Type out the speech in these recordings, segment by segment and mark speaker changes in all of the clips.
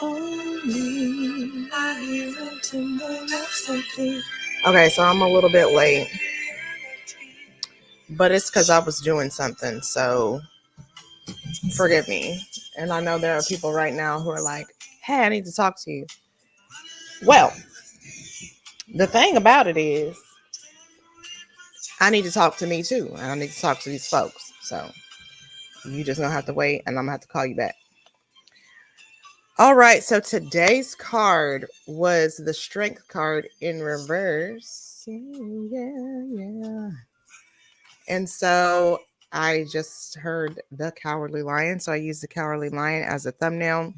Speaker 1: only I hear a timber something. Okay, so I'm a little bit late, but it's because I was doing something, so forgive me. And I know there are people right now who are like, hey, I need to talk to you. Well, the thing about it is, I need to talk to me too. And I need to talk to these folks. So you just gonna have to wait and I'm gonna have to call you back. All right. So today's card was the strength card in reverse. Yeah. And so I just heard the Cowardly Lion. So I used the Cowardly Lion as a thumbnail.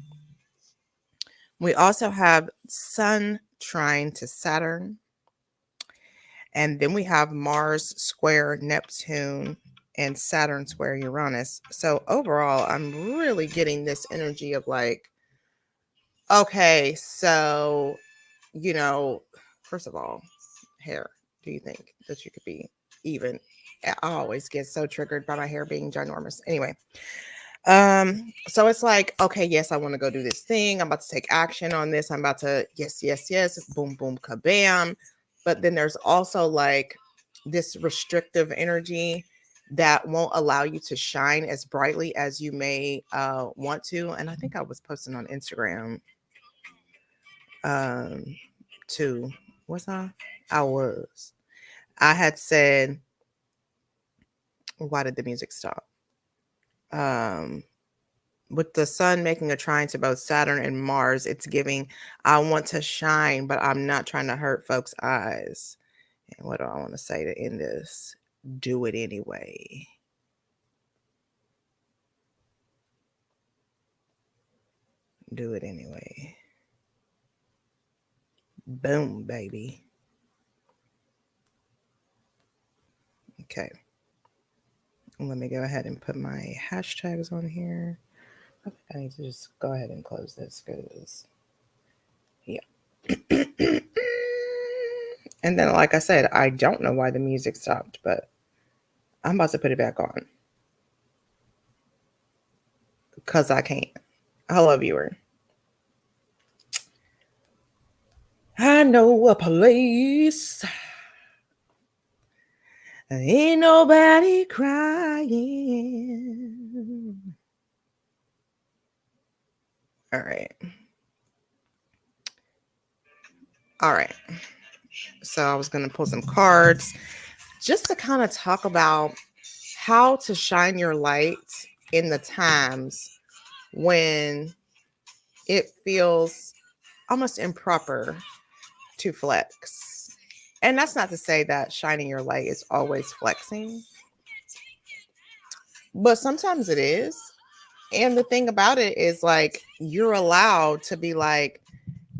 Speaker 1: We also have Sun trine to Saturn. And then we have Mars square Neptune and Saturn square Uranus. So overall, I'm really getting this energy of like, okay, so, first of all, hair. Do you think that you could be even? I always get so triggered by my hair being ginormous. Anyway, so it's like, okay, yes, I want to go do this thing. I'm about to take action on this. I'm about to, yes, boom, boom, kabam. But then there's also like this restrictive energy that won't allow you to shine as brightly as you may want to. And I think I was posting on Instagram too. Was I? I was. I had said, why did the music stop? With the sun making a trine to both Saturn and Mars, it's giving, I want to shine, but I'm not trying to hurt folks' eyes. And what do I want to say to end this? Do it anyway. Do it anyway. Boom, baby. Okay. Let me go ahead and put my hashtags on here. I think I need to just go ahead and close this because, yeah. And then, like I said, I don't know why the music stopped, but I'm about to put it back on because I can. Hello, viewer. I know a place. Ain't nobody crying. All right. All right. So I was going to pull some cards just to kind of talk about how to shine your light in the times when it feels almost improper to flex. And that's not to say that shining your light is always flexing, but sometimes it is. And the thing about it is like, you're allowed to be like,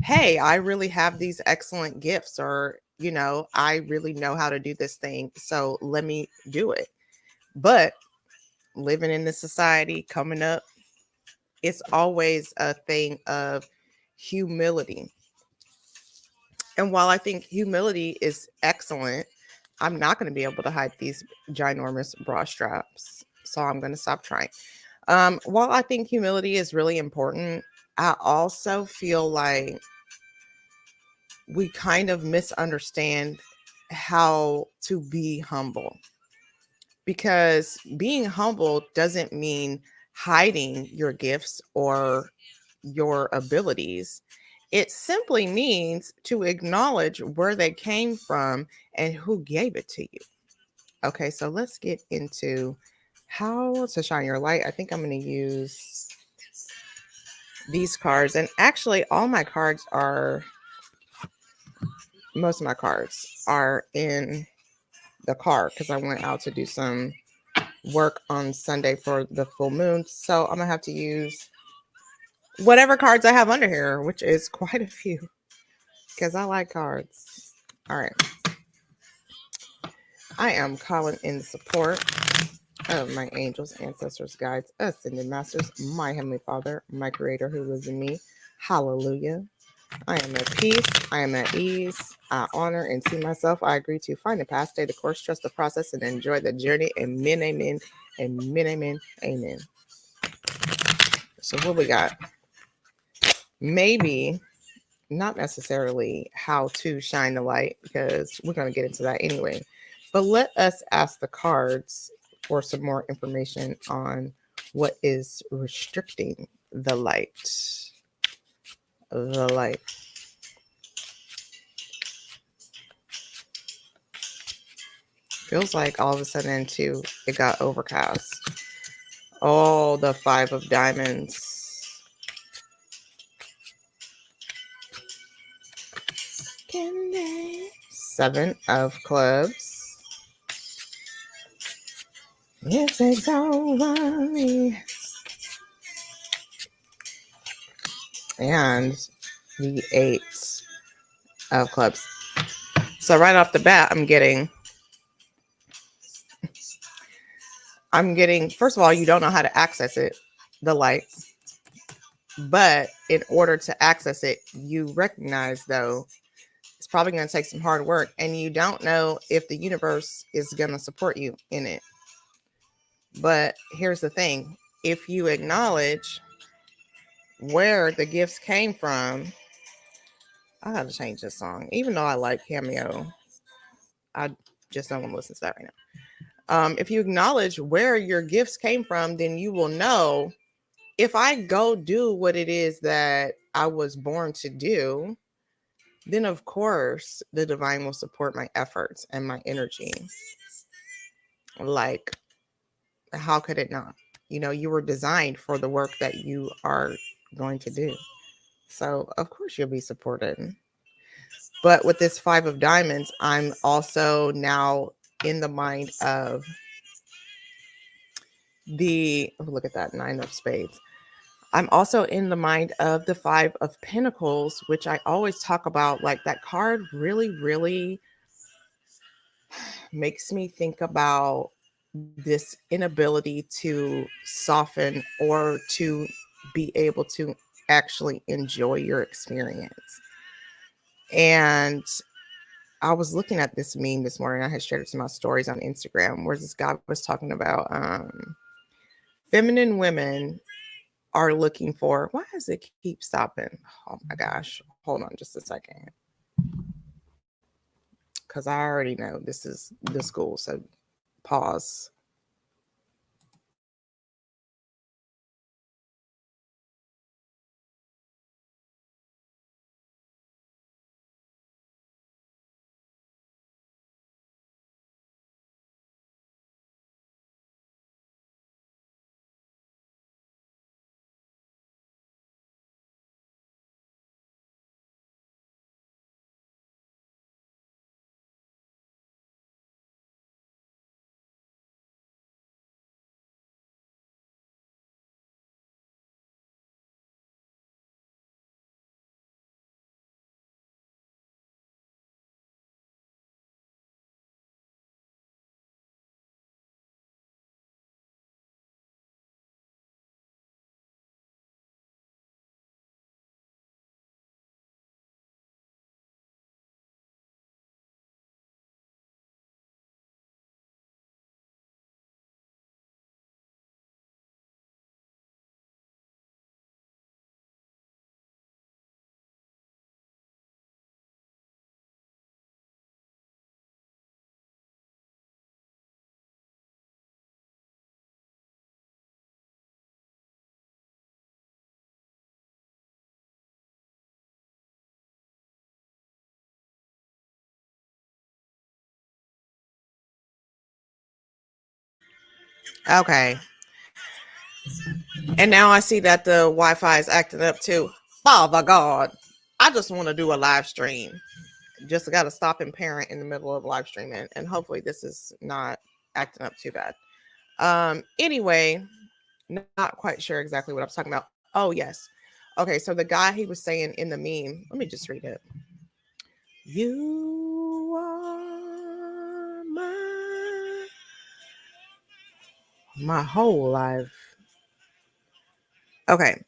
Speaker 1: hey, I really have these excellent gifts, or, I really know how to do this thing. So let me do it. But living in this society coming up, it's always a thing of humility. And while I think humility is excellent, I'm not going to be able to hide these ginormous bra straps. So I'm going to stop trying. While I think humility is really important, I also feel like we kind of misunderstand how to be humble. Because being humble doesn't mean hiding your gifts or your abilities. It simply means to acknowledge where they came from and who gave it to you. Okay, so let's get into how to shine your light. I think I'm going to use these cards. And actually, most of my cards are in the car because I went out to do some work on Sunday for the full moon. So I'm going to have to use whatever cards I have under here, which is quite a few because I like cards. All right. I am calling in support of my angels, ancestors, guides, ascended masters, my heavenly Father, my creator who lives in me. Hallelujah. I am at peace. I am at ease. I honor and see myself. I agree to find the path, stay the course, trust the process, and enjoy the journey. Amen, amen, amen, amen, amen. So what we got? maybe not necessarily how to shine the light, because we're going to get into that anyway. But let us ask the cards for some more information on what is restricting the light. The light. Feels like all of a sudden, too, it got overcast. Oh, the 5 of diamonds. Candy. 7 of clubs. Yes, it's over me. And the 8 of clubs. So right off the bat, I'm getting, first of all, you don't know how to access it, the light. But in order to access it, you recognize, though, it's probably going to take some hard work, and you don't know if the universe is going to support you in it. But here's the thing. If you acknowledge where the gifts came from, I got to change this song. Even though I like Cameo, I just don't want to listen to that right now. If you acknowledge where your gifts came from, then you will know, if I go do what it is that I was born to do, then of course the divine will support my efforts and my energy. Like, how could it not? You know, you were designed for the work that you are going to do. So of course you'll be supported. But with this 5 of diamonds, I'm also now in the mind of look at that 9 of spades. I'm also in the mind of the 5 of pentacles, which I always talk about. Like, that card really, really makes me think about this inability to soften or to be able to actually enjoy your experience. And I was looking at this meme this morning. I had shared it to my stories on Instagram, where this guy was talking about feminine women are looking for, why does it keep stopping? Oh my gosh. Hold on just a second. Because I already know this is the school. So pause. Okay. And now I see that the Wi-Fi is acting up too. Father God, I just want to do a live stream. Just got to stop and parent in the middle of live streaming, and hopefully this is not acting up too bad. Anyway, not quite sure exactly what I was talking about. Oh yes. Okay, so the guy, he was saying in the meme, let me just read it. You are my whole life. Okay.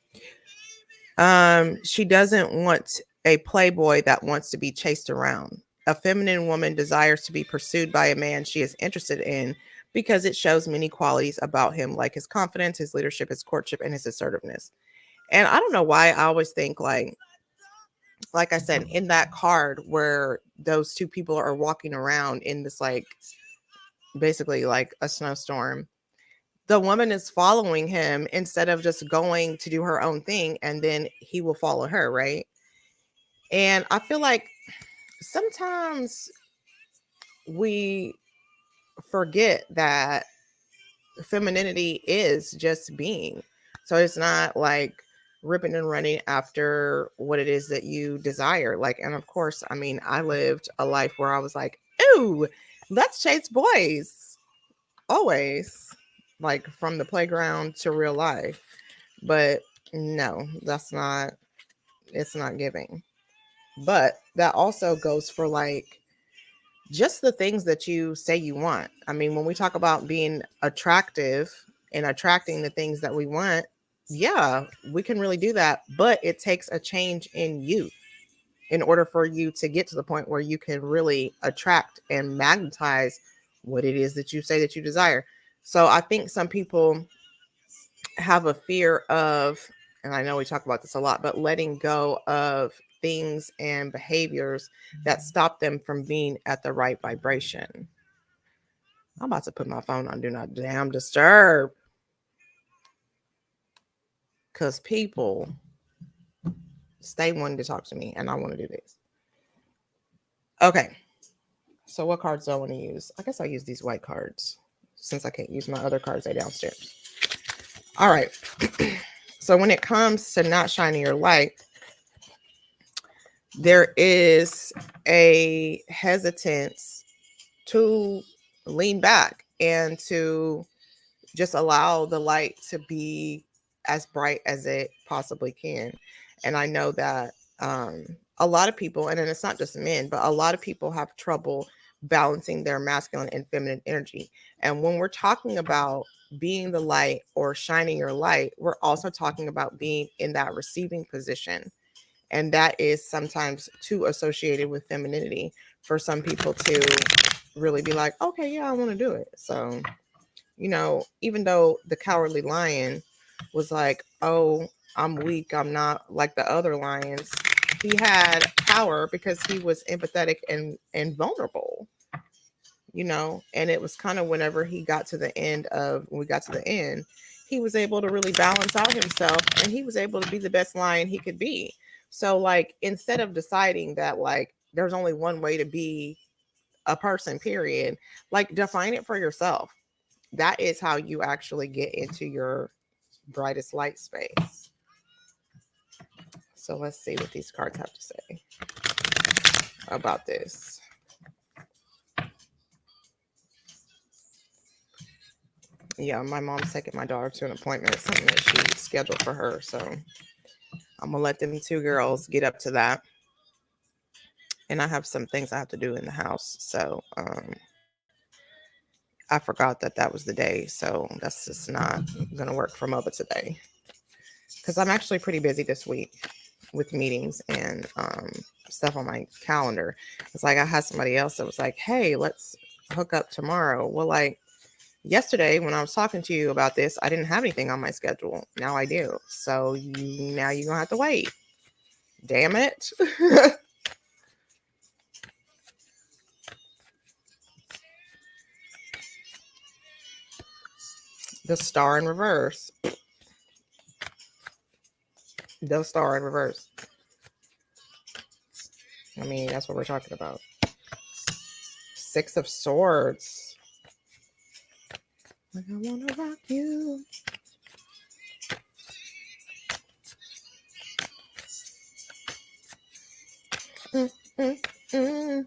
Speaker 1: She doesn't want a playboy that wants to be chased around. A feminine woman desires to be pursued by a man she is interested in because it shows many qualities about him, like his confidence, his leadership, his courtship, and his assertiveness. And I don't know why I always think like I said, in that card where those two people are walking around in this like basically like a snowstorm, the woman is following him instead of just going to do her own thing, and then he will follow her, right? And I feel like sometimes we forget that femininity is just being. So it's not like ripping and running after what it is that you desire. Like, and of course, I mean, I lived a life where I was like, ooh, let's chase boys. Always. Like from the playground to real life. But no, that's not, it's not giving. But that also goes for like just the things that you say you want. I mean, when we talk about being attractive and attracting the things that we want, yeah, we can really do that. But it takes a change in you in order for you to get to the point where you can really attract and magnetize what it is that you say that you desire. So I think some people have a fear of, and I know we talk about this a lot, but letting go of things and behaviors that stop them from being at the right vibration. I'm about to put my phone on do not damn disturb because people stay wanting to talk to me and I want to do this. Okay. So what cards do I want to use? I guess I'll use these white cards since I can't use my other cards they downstairs. All right. So when it comes to not shining your light, there is a hesitance to lean back and to just allow the light to be as bright as it possibly can. And I know that a lot of people, and then it's not just men, but a lot of people have trouble balancing their masculine and feminine energy. And when we're talking about being the light or shining your light, we're also talking about being in that receiving position. And that is sometimes too associated with femininity for some people to really be like, okay, yeah, I want to do it. So, you know, even though the cowardly lion was like, oh, I'm weak, I'm not like the other lions, he had power because he was empathetic and vulnerable, you know. And it was kind of whenever he got to the end of, when we got to the end, he was able to really balance out himself and he was able to be the best lion he could be. So like instead of deciding that like there's only one way to be a person, period, like define it for yourself. That is how you actually get into your brightest light space. So let's see what these cards have to say about this. Yeah, my mom's taking my daughter to an appointment, something that she scheduled for her. So I'm gonna let them two girls get up to that. And I have some things I have to do in the house. So I forgot that that was the day. So that's just not gonna work for Moba today. Because I'm actually pretty busy this week with meetings and stuff on my calendar. It's like I had somebody else that was like, hey, let's hook up tomorrow. Well, like yesterday when I was talking to you about this, I didn't have anything on my schedule. Now I do. So now you're gonna have to wait. Damn it. The star in reverse. The star in reverse. I mean, that's what we're talking about. Six of Swords. Like I wanna rock you. Mm, mm, mm.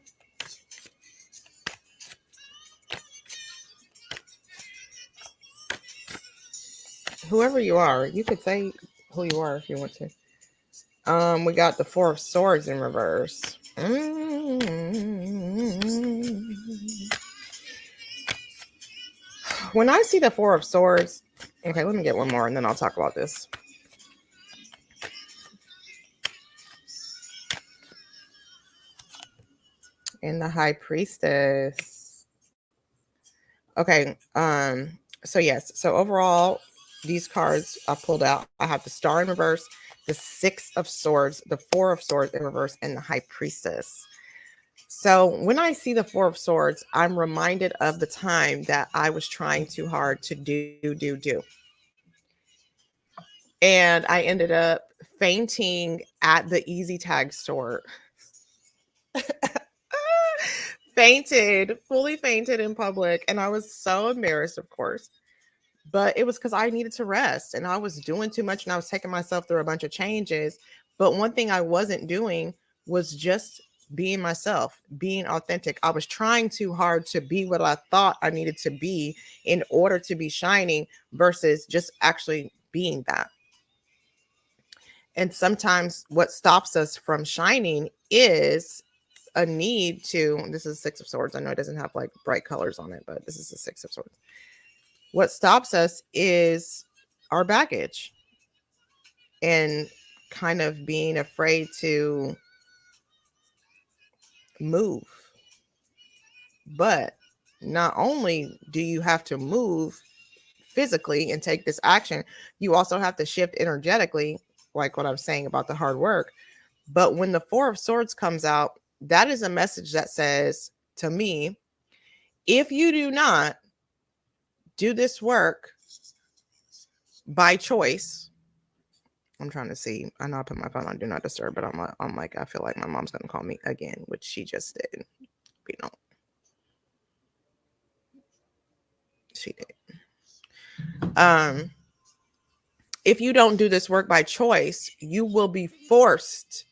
Speaker 1: Whoever you are, you could say who you are if you want to. We got the Four of Swords in reverse. When I see the Four of Swords, okay, let me get one more and then I'll talk about this. And the High Priestess. Okay, so yes, so overall, these cards I pulled out. I have the Star in reverse, the Six of Swords, the Four of Swords in reverse, and the High Priestess. So when I see the Four of Swords, I'm reminded of the time that I was trying too hard to do. And I ended up fainting at the Easy Tag store. Fully fainted in public. And I was so embarrassed, of course. But it was because I needed to rest and I was doing too much and I was taking myself through a bunch of changes. But one thing I wasn't doing was just being myself, being authentic. I was trying too hard to be what I thought I needed to be in order to be shining versus just actually being that. And sometimes what stops us from shining is a need to, this is Six of Swords. I know it doesn't have like bright colors on it, but this is the Six of Swords. What stops us is our baggage and kind of being afraid to move. But not only do you have to move physically and take this action, you also have to shift energetically, like what I'm saying about the hard work. But when the Four of Swords comes out, that is a message that says to me, if you do not do this work by choice, I'm trying to see. I know I put my phone on do not disturb, but I'm like, I feel like my mom's gonna call me again, which she just did. You know, she did. If you don't do this work by choice, you will be forced,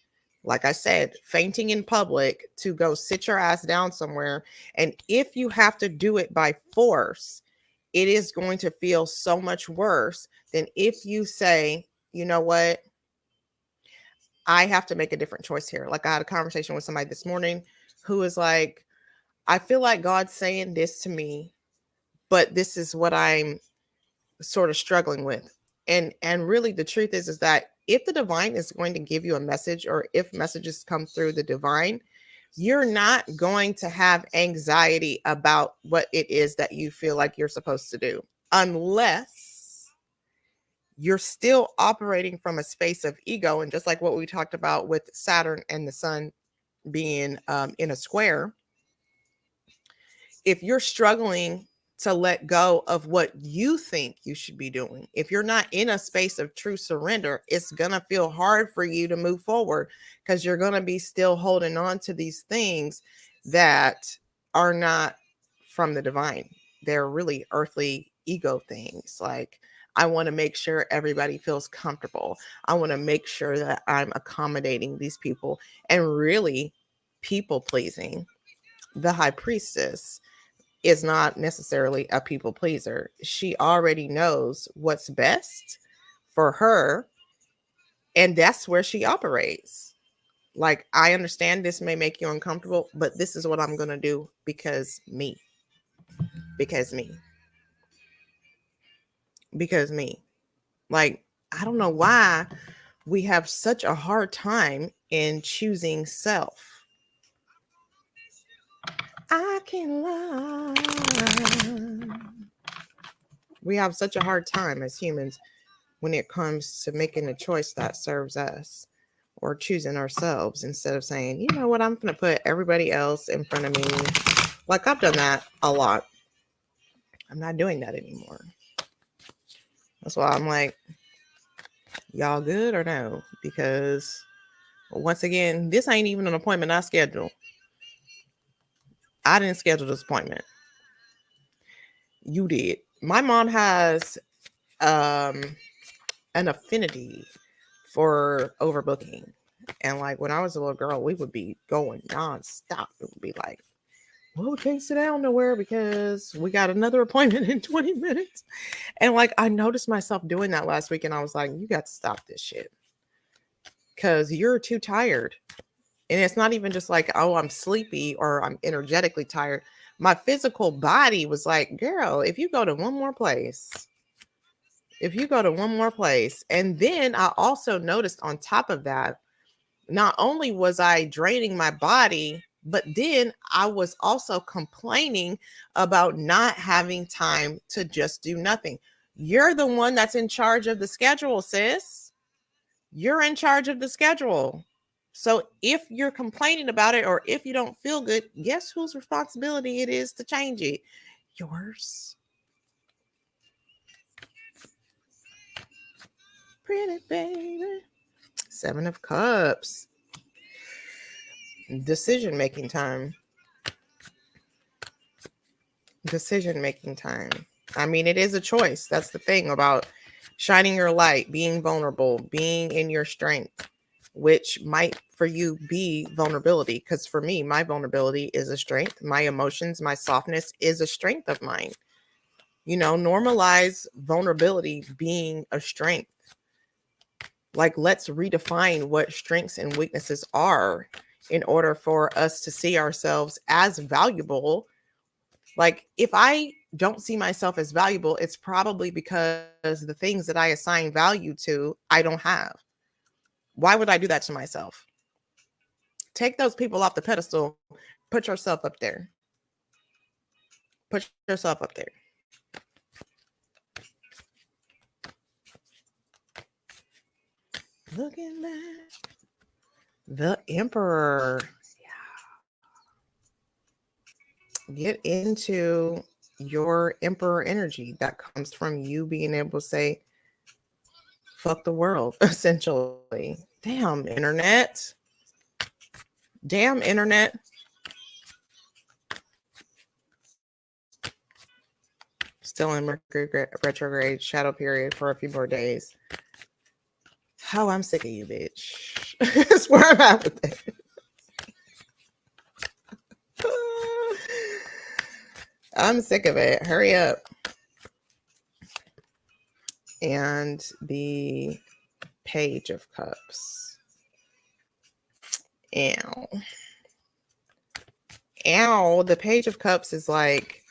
Speaker 1: like I said, fainting in public to go sit your ass down somewhere. And if you have to do it by force, it is going to feel so much worse than if you say, you know what? I have to make a different choice here. Like I had a conversation with somebody this morning who was like, I feel like God's saying this to me, but this is what I'm sort of struggling with. And really the truth is that if the divine is going to give you a message, or if messages come through the divine, you're not going to have anxiety about what it is that you feel like you're supposed to do, unless you're still operating from a space of ego. And just like what we talked about with Saturn and the sun being in a square, if you're struggling to let go of what you think you should be doing, if you're not in a space of true surrender, it's going to feel hard for you to move forward because you're going to be still holding on to these things that are not from the divine. They're really earthly ego things. Like, I want to make sure everybody feels comfortable. I want to make sure that I'm accommodating these people, and really people pleasing. The High Priestess is not necessarily a people pleaser. She already knows what's best for her, and that's where she operates. Like, I understand this may make you uncomfortable, but this is what I'm going to do because me. Because me. Because me. Like, I don't know why we have such a hard time in choosing self. I can love. We have such a hard time as humans when it comes to making a choice that serves us, or choosing ourselves instead of saying, you know what, I'm going to put everybody else in front of me. Like, I've done that a lot. I'm not doing that anymore. That's why I'm like, y'all good or no? Because once again, this ain't even an appointment I scheduled. I didn't schedule this appointment. You did. My mom has an affinity for overbooking. And like when I was a little girl, we would be going nonstop. It would be like, well, we can't sit down nowhere because we got another appointment in 20 minutes. And like, I noticed myself doing that last week, and I was like, you got to stop this shit because you're too tired. And it's not even just like, oh, I'm sleepy or I'm energetically tired. My physical body was like, girl, if you go to one more place, And then I also noticed on top of that, not only was I draining my body, but then I was also complaining about not having time to just do nothing. You're the one that's in charge of the schedule, sis. You're in charge of the schedule. So if you're complaining about it or if you don't feel good, guess whose responsibility it is to change it? Yours. Pretty baby. 7 of Cups. Decision making time. Decision making time. I mean, it is a choice. That's the thing about shining your light, being vulnerable, being in your strength, which might for you be vulnerability. Because for me, my vulnerability is a strength. My emotions, my softness is a strength of mine. Normalize vulnerability being a strength. Like, let's redefine what strengths and weaknesses are in order for us to see ourselves as valuable. Like, if I don't see myself as valuable, it's probably because the things that I assign value to, I don't have. Why would I do that to myself? Take those people off the pedestal, put yourself up there. Put yourself up there. Looking back. The Emperor. Get into your Emperor energy that comes from you being able to say, fuck the world, essentially. Damn, internet. Damn, internet. Still in Mercury retrograde shadow period for a few more days. Oh, I'm sick of you, bitch. That's where I'm at with it. I'm sick of it. Hurry up. And the Page of Cups. Ow. Ow. The Page of Cups is like,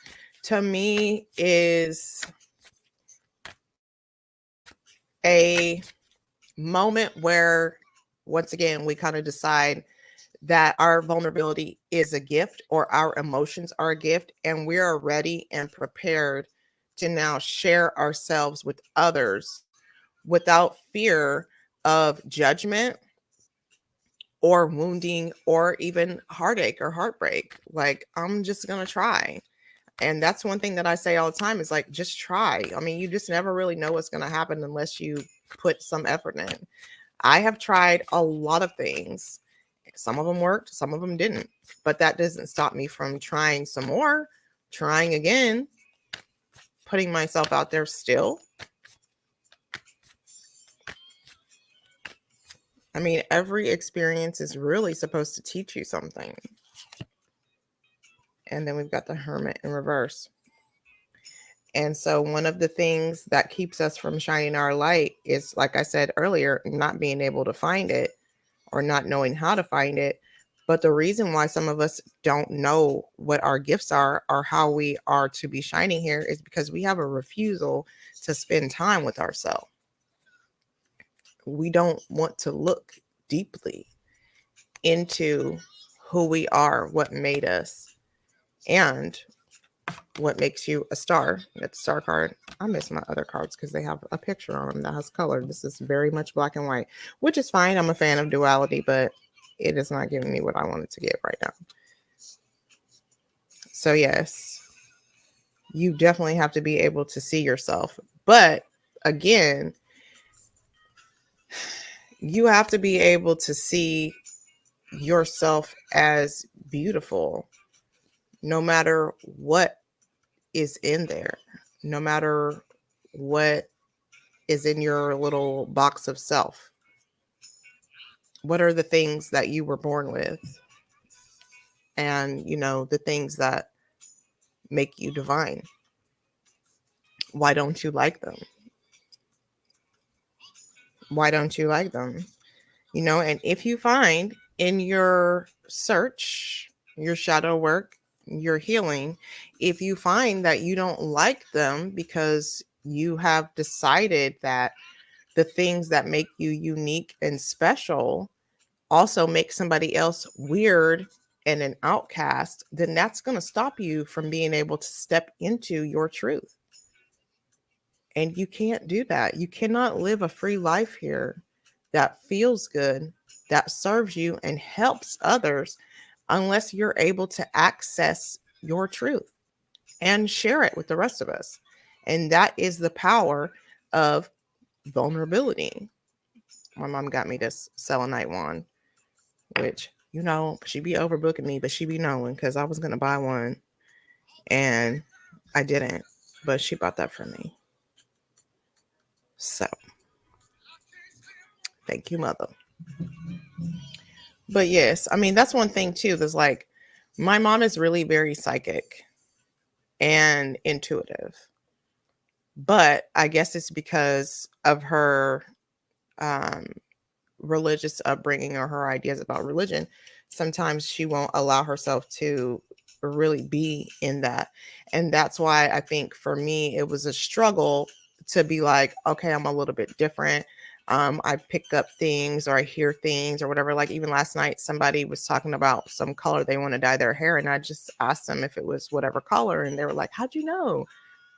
Speaker 1: to me, is a moment where, once again, we kind of decide that our vulnerability is a gift or our emotions are a gift, and we are ready and prepared to now share ourselves with others without fear of judgment or wounding or even heartache or heartbreak. Like, I'm just going to try. And that's one thing that I say all the time is like, just try. I mean, you just never really know what's going to happen unless you put some effort in. I have tried a lot of things. Some of them worked, some of them didn't. But that doesn't stop me from trying some more, trying again, putting myself out there still. I mean, every experience is really supposed to teach you something. And then we've got the Hermit in reverse. And so one of the things that keeps us from shining our light is, like I said earlier, not being able to find it or not knowing how to find it. But the reason why some of us don't know what our gifts are or how we are to be shining here is because we have a refusal to spend time with ourselves. We don't want to look deeply into who we are, what made us, and what makes you a star. That's star card. I miss my other cards because they have a picture on them that has color. This is very much black and white, which is fine. I'm a fan of duality, but it is not giving me what I wanted to get right now. So yes, you definitely have to be able to see yourself. But again, you have to be able to see yourself as beautiful, no matter what is in there, no matter what is in your little box of self. What are the things that you were born with? And, the things that make you divine. Why don't you like them? Why don't you like them? And if you find in your search, your shadow work, your healing, if you find that you don't like them because you have decided that the things that make you unique and special also make somebody else weird and an outcast, then that's going to stop you from being able to step into your truth And you can't do that. You cannot live a free life here that feels good, that serves you and helps others unless you're able to access your truth and share it with the rest of us. And that is the power of vulnerability. My mom got me this selenite wand, which, she be overbooking me, but she be knowing because I was going to buy one and I didn't, but she bought that for me. So thank you, mother. But yes, I mean, that's one thing too. There's like, my mom is really very psychic and intuitive, but I guess it's because of her um, religious upbringing or her ideas about religion. Sometimes she won't allow herself to really be in that. And that's why I think for me, it was a struggle to be like, okay, I'm a little bit different. I pick up things or I hear things or whatever. Like even last night, somebody was talking about some color they want to dye their hair. And I just asked them if it was whatever color. And they were like, how'd you know?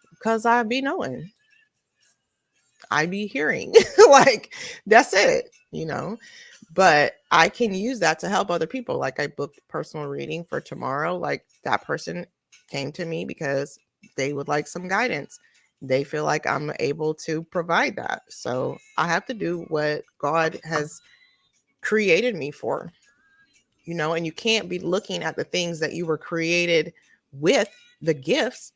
Speaker 1: Because I be knowing. I be hearing. Like, that's it. But I can use that to help other people. Like I booked personal reading for tomorrow. Like that person came to me because they would like some guidance. They feel like I'm able to provide that. So I have to do what God has created me for, and you can't be looking at the things that you were created with, the gifts,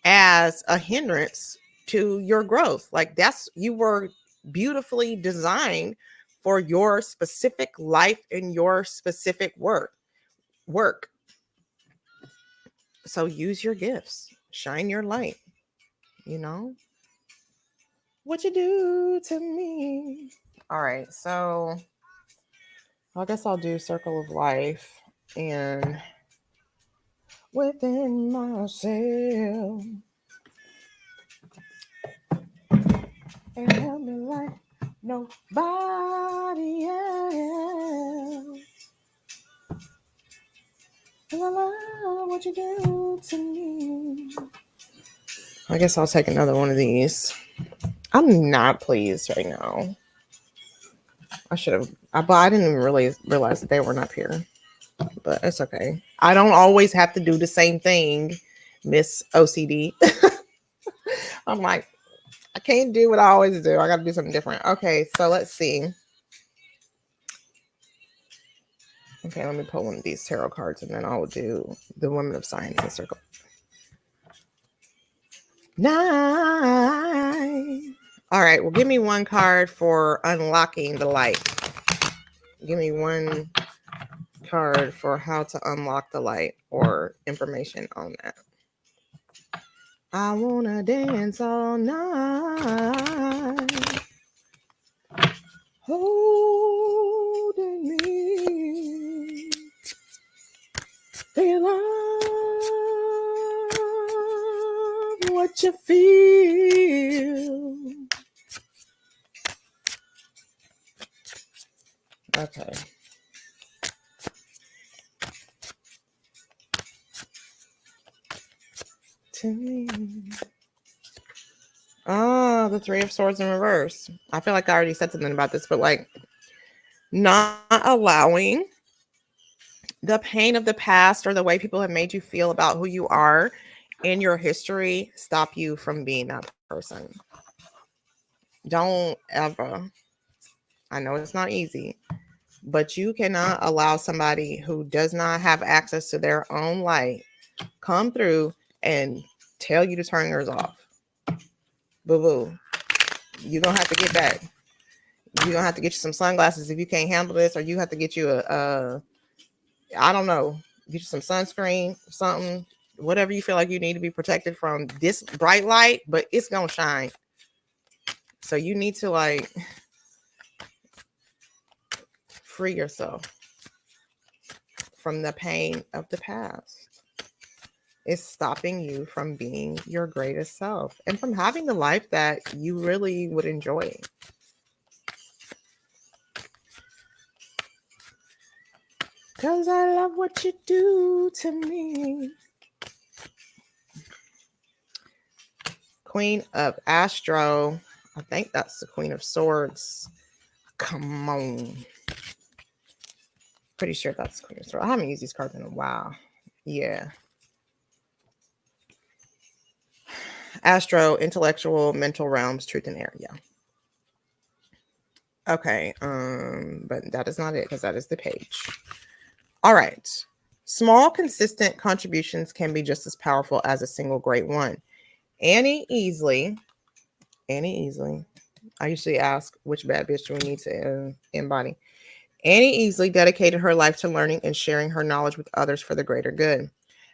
Speaker 1: as a hindrance to your growth. Like you were beautifully designed for your specific life and your specific work. So use your gifts, shine your light, you know what you do to me. All right. So I guess I'll do circle of life and within myself and help me like nobody else. I love what you do to me. I guess I'll take another one of these. I'm not pleased right now. I should have, but I didn't even really realize that they weren't up here. But it's okay. I don't always have to do the same thing, Miss OCD. I'm like, I can't do what I always do. I got to do something different. Okay, so let's see. Okay, let me pull one of these tarot cards and then I'll do the Women of Science and Circle. 9. All right, well, give me one card for unlocking the light. Give me one card for how to unlock the light or information on that. I want to dance all night. Holding me. They love what you feel. Okay. To me. Oh, the Three of Swords in reverse. I feel like I already said something about this, but like not allowing the pain of the past or the way people have made you feel about who you are in your history stop you from being that person. Don't ever. I know it's not easy, but you cannot allow somebody who does not have access to their own light come through and tell you to turn yours off. Boo-boo. You're going to have to get back. You're going to have to get you some sunglasses if you can't handle this, or you have to get you I don't know, get you some sunscreen, something, whatever you feel like you need to be protected from this bright light, but it's going to shine. So you need to like free yourself from the pain of the past. It's stopping you from being your greatest self and from having the life that you really would enjoy. Because I love what you do to me. Queen of Astro. I think that's the Queen of Swords. Come on. Pretty sure that's Queen of Swords. I haven't used these cards in a while. Yeah. Astro, intellectual, mental realms, truth and air. Yeah. Okay. But that is not it because that is the page. All right. Small, consistent contributions can be just as powerful as a single great one. Annie Easley. I usually ask, which bad bitch do we need to embody? Annie Easley dedicated her life to learning and sharing her knowledge with others for the greater good.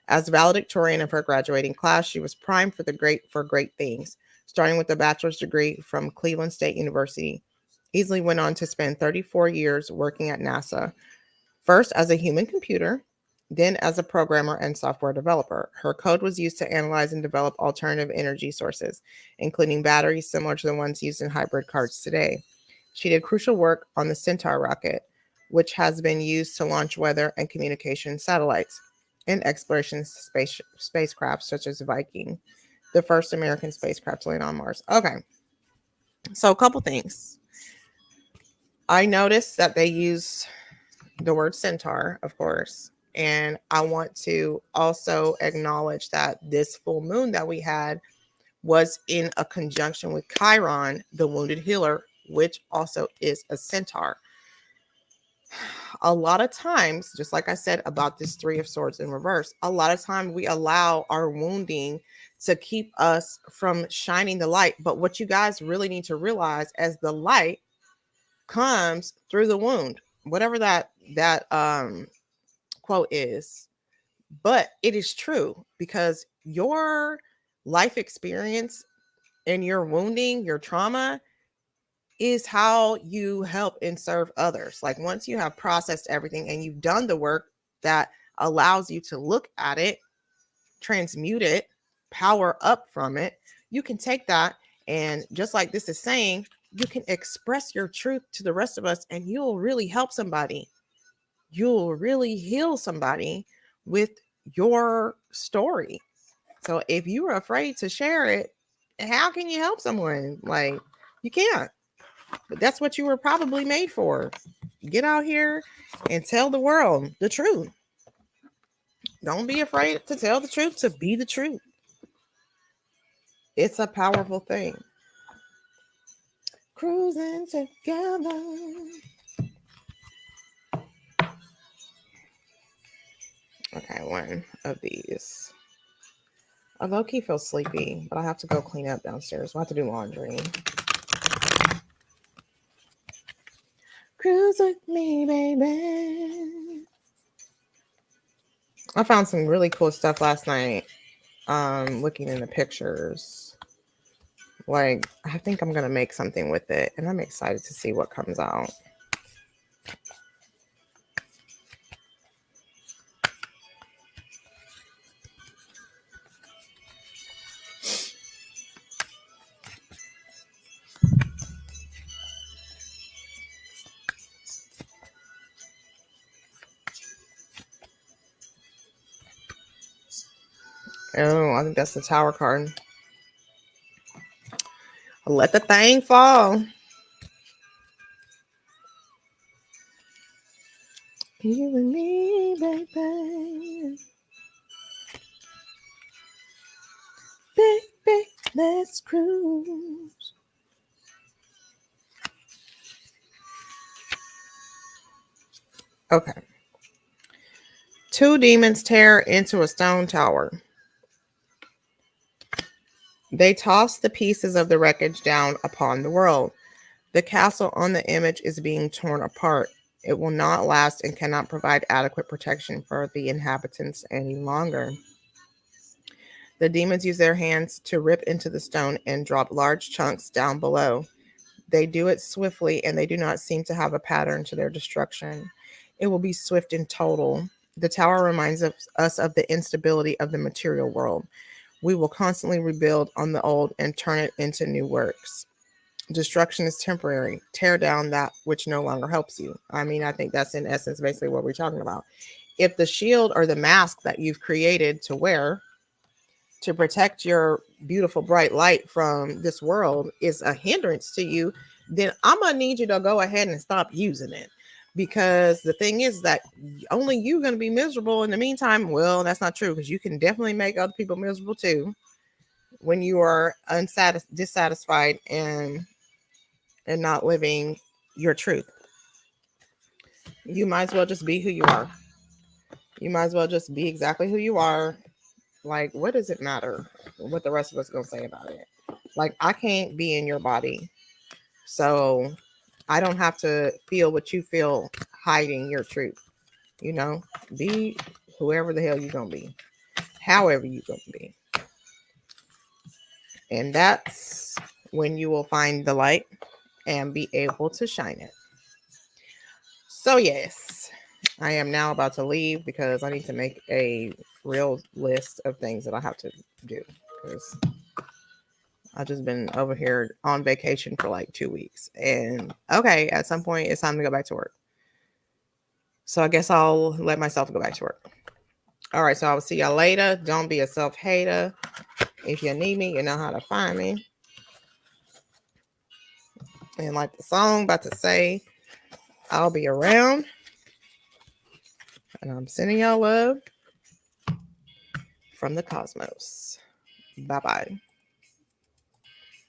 Speaker 1: As valedictorian of her graduating class, she was primed for great things, starting with a bachelor's degree from Cleveland State University. Easley went on to spend 34 years working at NASA, first as a human computer, then as a programmer and software developer. Her code was used to analyze and develop alternative energy sources, including batteries similar to the ones used in hybrid cars today. She did crucial work on the Centaur rocket, which has been used to launch weather and communication satellites and exploration spacecraft such as Viking, the first American spacecraft to land on Mars. Okay, so a couple things. I noticed that they use the word centaur, of course, and I want to also acknowledge that this full moon that we had was in a conjunction with Chiron, the wounded healer, which also is a centaur. A lot of times, just like I said about this Three of Swords in reverse, a lot of times we allow our wounding to keep us from shining the light. But what you guys really need to realize, as the light comes through the wound, whatever that quote is, but it is true, because your life experience and your wounding, your trauma, is how you help and serve others. Like, once you have processed everything and you've done the work that allows you to look at it, transmute it, power up from it, you can take that, and just like this is saying, you can express your truth to the rest of us, and you'll really help somebody. You'll really heal somebody with your story. So if you are afraid to share it, how can you help someone? Like, you can't. But that's what you were probably made for. Get out here and tell the world the truth. Don't be afraid to tell the truth, to be the truth. It's a powerful thing. Cruising together. Okay, one of these. I low-key feel sleepy, but I have to go clean up downstairs. We'll have to do laundry. Cruise with me, baby. I found some really cool stuff last night. Looking in the pictures. Like, I think I'm gonna make something with it, and I'm excited to see what comes out. Oh, I think that's the Tower card. Let the thing fall. You and me, baby. Baby, let's cruise. Okay. Two demons tear into a stone tower. They toss the pieces of the wreckage down upon the world. The castle on the image is being torn apart. It will not last and cannot provide adequate protection for the inhabitants any longer. The demons use their hands to rip into the stone and drop large chunks down below. They do it swiftly, and they do not seem to have a pattern to their destruction. It will be swift and total. The tower reminds us of the instability of the material world. We will constantly rebuild on the old and turn it into new works. Destruction is temporary. Tear down that which no longer helps you. I mean, I think that's in essence basically what we're talking about. If the shield or the mask that you've created to wear to protect your beautiful bright light from this world is a hindrance to you, then I'm gonna need you to go ahead and stop using it. Because the thing is that only you're gonna be miserable in the meantime. Well, that's not true, because you can definitely make other people miserable too when you are dissatisfied and not living your truth. You might as well just be who you are. You might as well just be exactly who you are. Like, what does it matter what the rest of us gonna say about it? Like, I can't be in your body, so I don't have to feel what you feel hiding your truth. You know, be whoever the hell you're gonna be, however you're gonna be. And that's when you will find the light and be able to shine it. So, yes, I am now about to leave because I need to make a real list of things that I have to do, because I've just been over here on vacation for like 2 weeks. And okay, at some point it's time to go back to work. So I guess I'll let myself go back to work. All right, so I will see y'all later. Don't be a self-hater. If you need me, you know how to find me. And like the song about to say, I'll be around. And I'm sending y'all love from the cosmos. Bye-bye.